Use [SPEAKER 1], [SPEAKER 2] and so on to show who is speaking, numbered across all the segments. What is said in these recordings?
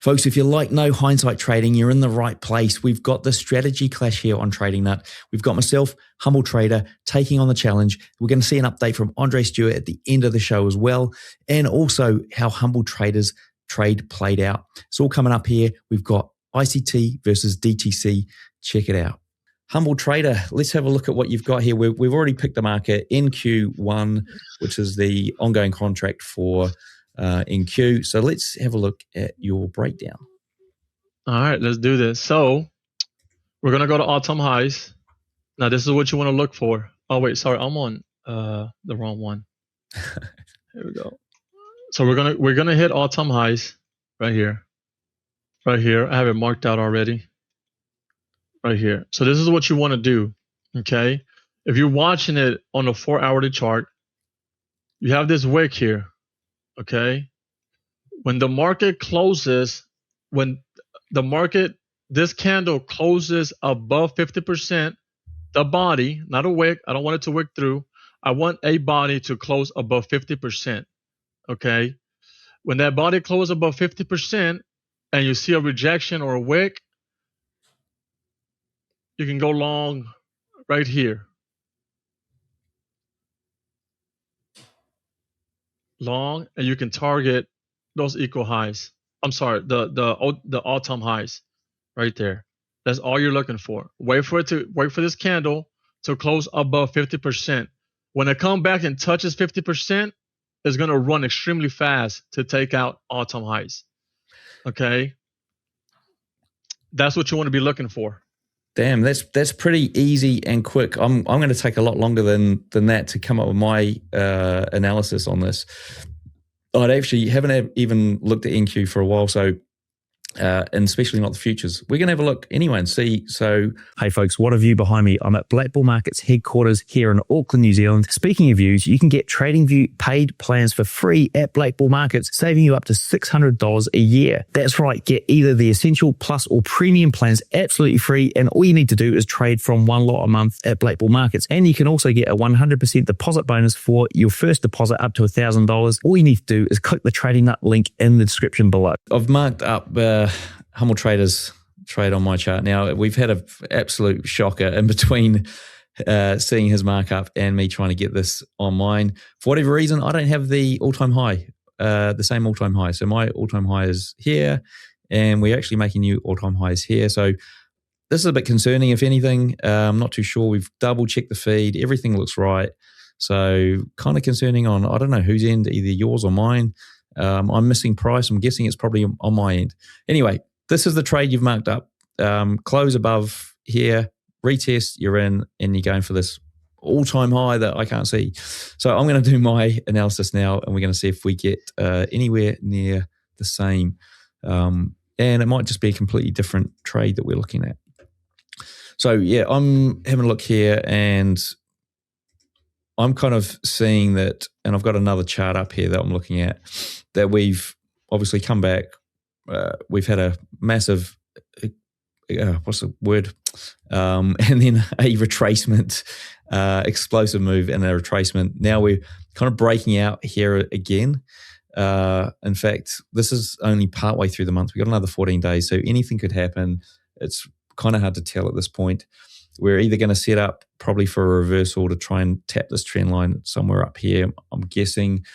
[SPEAKER 1] Folks, if you like no hindsight trading, you're in the right place. We've got the strategy clash here on Trading Nut. We've got myself, Humble Trader, taking on the challenge. We're going to see an update from Andre Stewart at the end of the show as well, and also how Humble Traders trade played out. It's all coming up here. We've got ICT versus DTC. Check it out. Humble Trader, let's have a look at what you've got here. We've already picked the market NQ1, which is the ongoing contract for NQ. So let's have a look at your breakdown.
[SPEAKER 2] All right, let's do this. So we're going to go to all-time highs. Now, this is what you want to look for. Oh, wait, sorry, I'm on the wrong one. Here we go. So we're gonna hit all-time highs right here. Right here. I have it marked out already. Right here. So this is what you want to do, okay? If you're watching it on a 4-hourly chart, you have this wick here, okay? When the market closes, this candle closes above 50%, the body, not a wick, I don't want it to wick through. I want a body to close above 50%, okay? When that body closes above 50% and you see a rejection or a wick, you can go long right here. Long, and you can target those equal highs. I'm sorry, the all-time highs right there. That's all you're looking for. Wait for this candle to close above 50%. When it comes back and touches 50%, it's going to run extremely fast to take out all-time highs. Okay? That's what you want to be looking for.
[SPEAKER 1] Damn, that's pretty easy and quick. I'm going to take a lot longer than that to come up with my analysis on this. I actually haven't even looked at NQ for a while, so and especially not the futures. We're going to have a look anyway and see. So, hey folks, what a view behind me. I'm at Black Bull Markets headquarters here in Auckland, New Zealand. Speaking of views, you can get TradingView paid plans for free at Black Bull Markets, saving you up to $600 a year. That's right, get either the Essential, Plus or Premium plans absolutely free, and all you need to do is trade from one lot a month at Black Bull Markets. And you can also get a 100% deposit bonus for your first deposit up to $1,000. All you need to do is click the Trading Nut link in the description below. I've marked up Humble Traders trade on my chart. Now, we've had an absolute shocker in between seeing his markup and me trying to get this on mine. For whatever reason, I don't have the all-time high, the same all-time high. So my all-time high is here, and we're actually making new all-time highs here. So this is a bit concerning, if anything. I'm not too sure. We've double-checked the feed. Everything looks right. So kind of concerning on, I don't know whose end, either yours or mine. I'm missing price. I'm guessing it's probably on my end. Anyway, this is the trade you've marked up. Close above here, retest, you're in, and you're going for this all-time high that I can't see. So I'm going to do my analysis now, and we're going to see if we get anywhere near the same. And it might just be a completely different trade that we're looking at. So yeah, I'm having a look here, and I'm kind of seeing that, and I've got another chart up here that I'm looking at, that we've obviously come back. We've had a massive, what's the word? And then a retracement, explosive move and a retracement. Now we're kind of breaking out here again. In fact, this is only partway through the month. We've got another 14 days, so anything could happen. It's kind of hard to tell at this point. We're either going to set up probably for a reversal to try and tap this trend line somewhere up here. I'm guessing.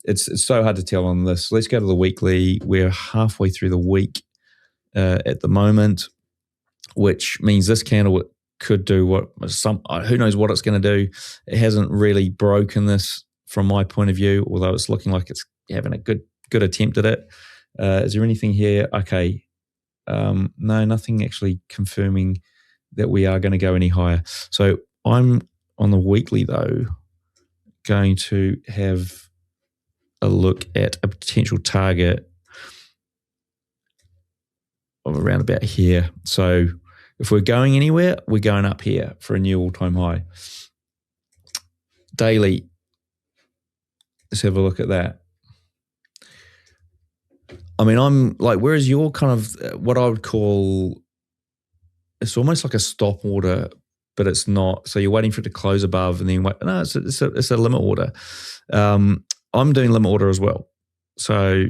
[SPEAKER 1] It's so hard to tell on this. Let's go to the weekly. We're halfway through the week at the moment, which means this candle could do who knows what it's going to do. It hasn't really broken this from my point of view, although it's looking like it's having a good attempt at it. Is there anything here? Okay. No, nothing actually confirming that we are going to go any higher. So I'm on the weekly though going to have a look at a potential target of around about here. So if we're going anywhere, we're going up here for a new all-time high. Daily, let's have a look at that. I mean, I'm like, whereas your kind of what I would call, it's almost like a stop order, but it's not. So you're waiting for it to close above and then wait. No, it's a limit order. I'm doing limit order as well. So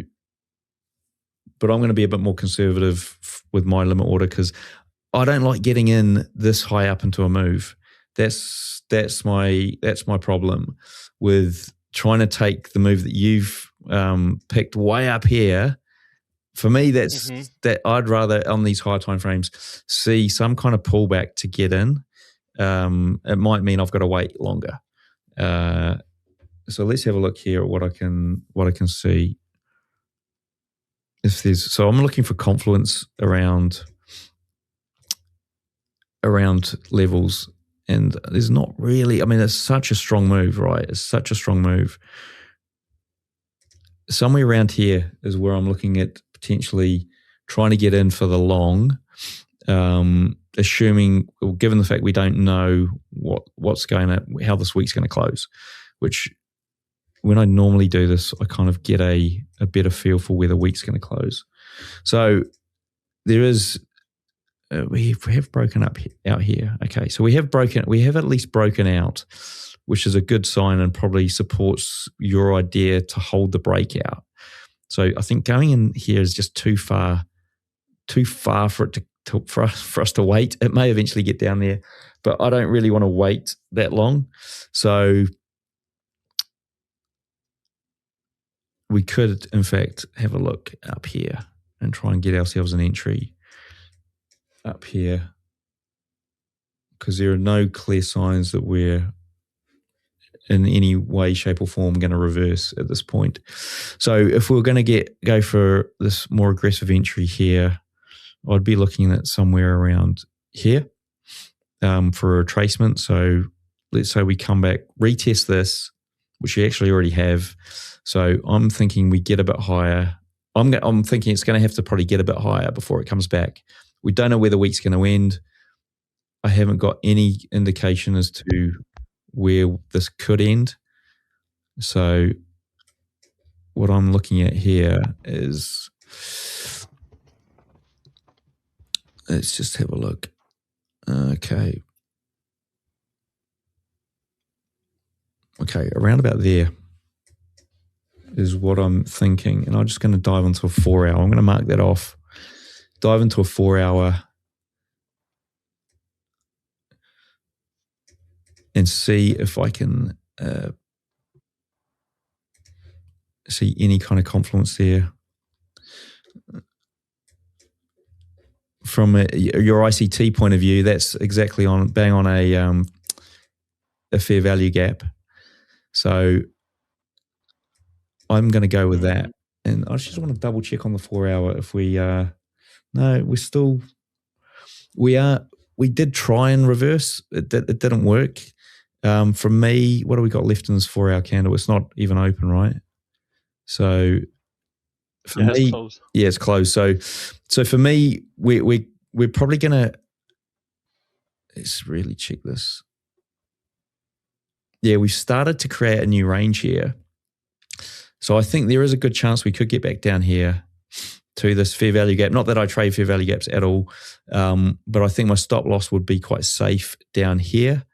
[SPEAKER 1] but I'm going to be a bit more conservative with my limit order because I don't like getting in this high up into a move. That's my problem with trying to take the move that you've picked way up here. For me, that's that I'd rather on these high time frames see some kind of pullback to get in. It might mean I've got to wait longer. So let's have a look here at what I can see. So I'm looking for Confluence around levels, and there's not really. I mean, it's such a strong move, right? It's such a strong move. Somewhere around here is where I'm looking at potentially trying to get in for the long, assuming, given the fact we don't know how this week's going to close, which when I normally do this, I kind of get a better feel for where the week's going to close. So there is, we have broken out here. Okay, so we have at least broken out, which is a good sign and probably supports your idea to hold the breakout. So I think going in here is just too far for it for us to wait. It may eventually get down there, but I don't really want to wait that long. So we could, in fact, have a look up here and try and get ourselves an entry up here, because there are no clear signs that we're in any way, shape, or form going to reverse at this point. So if we're going to go for this more aggressive entry here, I'd be looking at somewhere around here for a retracement. So let's say we come back, retest this, which we actually already have. So I'm thinking we get a bit higher. I'm thinking it's going to have to probably get a bit higher before it comes back. We don't know where the week's going to end. I haven't got any indication as to where this could end. So what I'm looking at here is, let's just have a look. Okay, around about there is what I'm thinking. And I'm just going to dive into a 4 hour. I'm going to mark that off. Dive into a 4 hour and see if I can see any kind of confluence there. From your ICT point of view, that's exactly bang on a fair value gap. So I'm going to go with that. And I just want to double check on the 4 hour if we we did try and reverse. It didn't work. For me, what do we got left in this 4 hour candle? It's not even open, right? So for me,
[SPEAKER 2] it's closed.
[SPEAKER 1] Yeah, it's closed. So for me, we're probably gonna, let's really check this. Yeah, we've started to create a new range here. So I think there is a good chance we could get back down here to this fair value gap. Not that I trade fair value gaps at all, but I think my stop loss would be quite safe down here.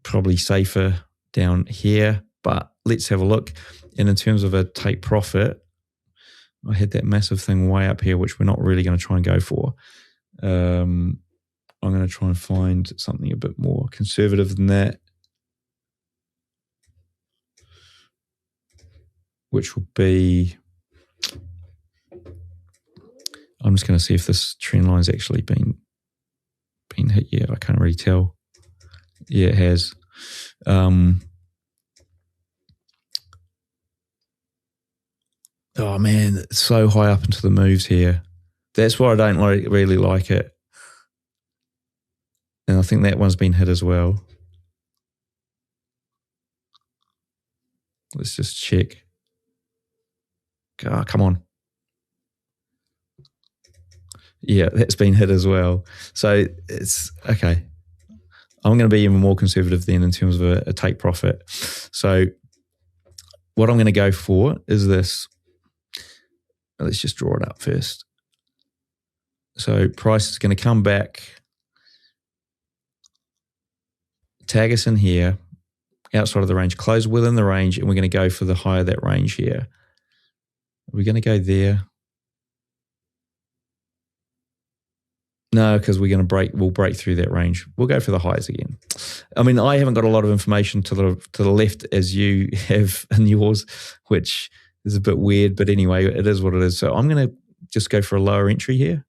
[SPEAKER 1] Probably safer down here, but let's have a look. And in terms of a take profit, I had that massive thing way up here, which we're not really going to try and go for. I'm going to try and find something a bit more conservative than that, which will be, I'm just going to see if this trend line's actually been hit yet. I can't really tell. Yeah, it has. Oh man, it's so high up into the moves here. That's why I don't really like it. And I think that one's been hit as well. Let's just check. Oh, come on. Yeah, that's been hit as well. So it's okay. I'm going to be even more conservative then in terms of a take profit. So what I'm going to go for is this. Let's just draw it up first. So price is going to come back, tag us in here, outside of the range, close within the range, and we're going to go for the high of that range here. Are we going to go there? No, because we're going to we'll break through that range. We'll go for the highs again. I mean, I haven't got a lot of information to the left as you have in yours, which is a bit weird, but anyway, it is what it is. So I'm going to just go for a lower entry here.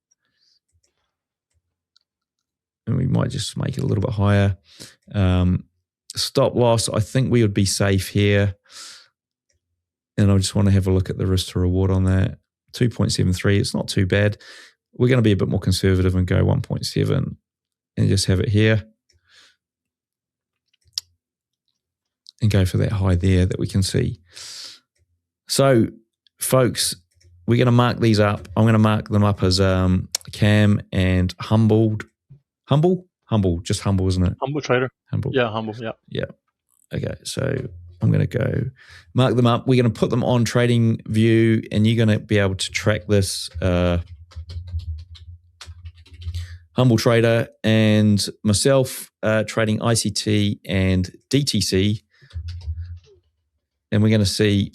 [SPEAKER 1] And we might just make it a little bit higher. Stop loss, I think we would be safe here. And I just want to have a look at the risk to reward on that. 2.73, it's not too bad. We're going to be a bit more conservative and go 1.7 and just have it here. And go for that high there that we can see. So, folks, we're going to mark these up. I'm going to mark them up as Cam and Humbled. Humble, just Humble, isn't it?
[SPEAKER 2] Humble Trader.
[SPEAKER 1] Humble.
[SPEAKER 2] Yeah, Humble, yeah.
[SPEAKER 1] Yeah. Okay, so I'm going to go mark them up. We're going to put them on Trading View, and you're going to be able to track this. Humble Trader and myself trading ICT and DTC. And we're going to see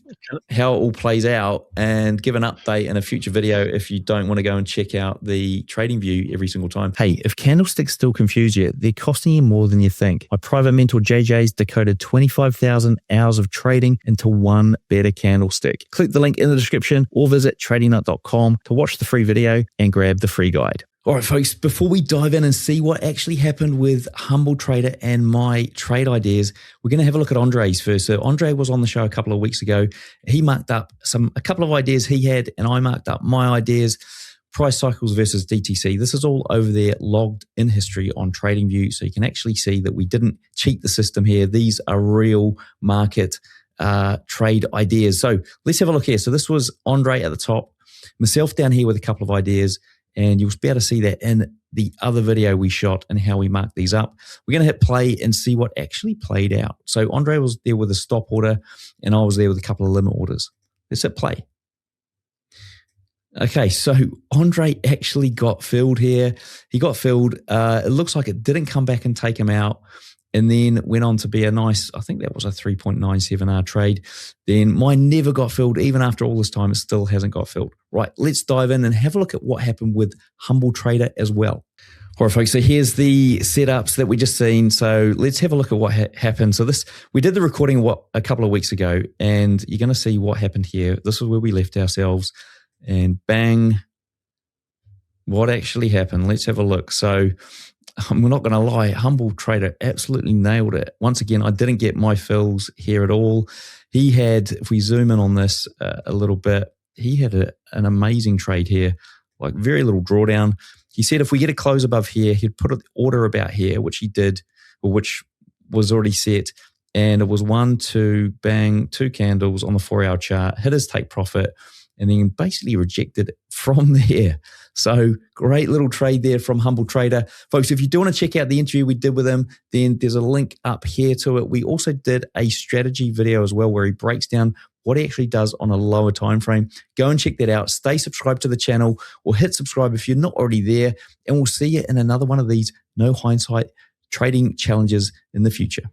[SPEAKER 1] how it all plays out and give an update in a future video if you don't want to go and check out the Trading View every single time. Hey, if candlesticks still confuse you, they're costing you more than you think. My private mentor JJ's decoded 25,000 hours of trading into one better candlestick. Click the link in the description or visit tradingnut.com to watch the free video and grab the free guide. All right, folks, before we dive in and see what actually happened with Humble Trader and my trade ideas, we're going to have a look at Andre's first. So Andre was on the show a couple of weeks ago. He marked up a couple of ideas he had, and I marked up my ideas, price cycles versus DTC. This is all over there logged in history on TradingView, so you can actually see that we didn't cheat the system here. These are real market trade ideas. So let's have a look here. So this was Andre at the top, myself down here with a couple of ideas, and you'll be able to see that in the other video we shot and how we marked these up. We're going to hit play and see what actually played out. So Andre was there with a stop order, and I was there with a couple of limit orders. Let's hit play. Okay, so Andre actually got filled here. He got filled. It looks like it didn't come back and take him out, and then went on to be a nice, I think that was a 3.97R trade. Then mine never got filled. Even after all this time, it still hasn't got filled. Right, let's dive in and have a look at what happened with Humble Trader as well. All right, folks, so here's the setups that we just seen. So let's have a look at what happened. So we did the recording a couple of weeks ago, and you're going to see what happened here. This is where we left ourselves, and bang, what actually happened. Let's have a look. So I'm not going to lie, Humble Trader absolutely nailed it. Once again, I didn't get my fills here at all. He had, if we zoom in on this a little bit, he had an amazing trade here, like very little drawdown. He said if we get a close above here, he'd put an order about here, which he did, or which was already set. And it was 1, 2, bang, 2 candles on the 4-hour chart, hit his take profit, and then basically rejected from there. So great little trade there from Humble Trader. Folks, if you do want to check out the interview we did with him, then there's a link up here to it. We also did a strategy video as well where he breaks down what he actually does on a lower time frame. Go and check that out. Stay subscribed to the channel or hit subscribe if you're not already there. And we'll see you in another one of these No Hindsight trading challenges in the future.